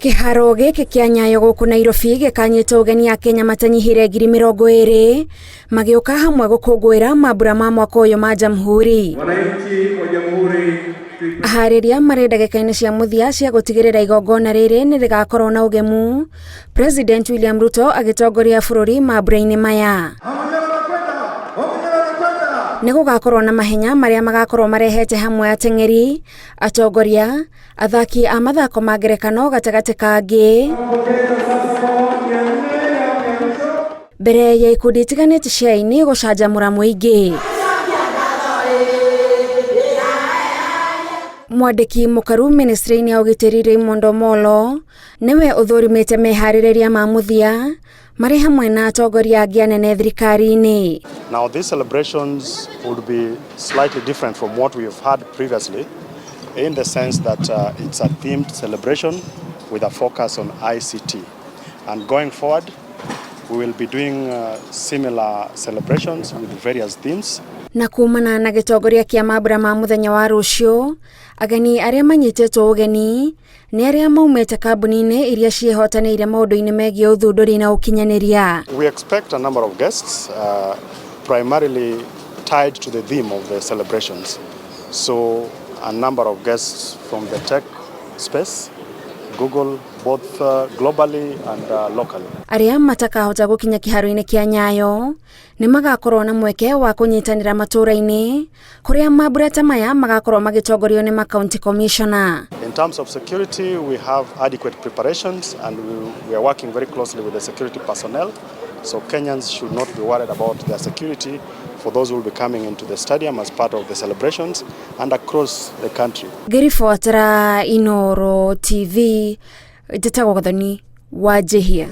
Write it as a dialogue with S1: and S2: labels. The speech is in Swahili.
S1: Kiharo giki kia Nyayo guku Nairobi gikanyita ugeni a Kenya matanyihire 20,000 magiuka hamwe gukungwira mambura ma mwaka uyu ma Jamhuri.
S2: Wananchi wa Jamhuri
S1: Meharĩrĩria marĩ ndagĩka-inĩ cia mũthia cia gutigirira igongona rĩrĩ nĩ rĩgakorwo na ugemu. President William Ruto agitongoria bũrũri mambura-inĩ maya. Nĩ gũgakorwo na mahenya marĩa magakorwo marehete hamwe ateng'eri, atongoria, athaki a mathako ma ngerekano gatagatĩ kangĩ. Mbere ya ikundi itiganĩte cia aini gũcanjamũra mũingĩ. Mwandĩki mũkaru ministry-inĩ ya ũgitĩri Raymond Omolo niwe ũthũrimĩte meharĩrĩria ma mũthia marĩ hamwe na atongoria angĩ anene thirikari-inĩ.
S3: Now these celebrations would be slightly different from what we have had previously in the sense that it's a themed celebration with a focus on ICT, and going forward we will be doing similar celebrations with various themes.
S1: Na kumana na gitongoria kia mambura ma muthenya wa rũciũ, ageni arĩa manyitĩtwo ũgeni nĩ arĩa maumĩte kambuni-inĩ iria ciĩhotanĩire maũndũ-inĩ megiĩ ũthundũri na ũkinyanĩria.
S3: We expect a number of guests primarily tied to the theme of the celebrations. So a number of guests from the tech space, Google, both globally and locally.
S1: Arĩa matakahota gũkinya kĩharo-inĩ kia Nyayo nĩ magakorwo na mweke wa kũnyitanĩra matũũra-inĩ kũrĩa mambura ta maya magakorwo magitongorio nĩ county commissioner.
S3: In terms of security, we have adequate preparations and we are working very closely with the security personnel. So Kenyans should not be worried about their security for those who will be coming into the stadium as part of the celebrations and across the country.
S1: Ngĩribotera Inooro TV, njĩtagwo Gathoni Wanjihia.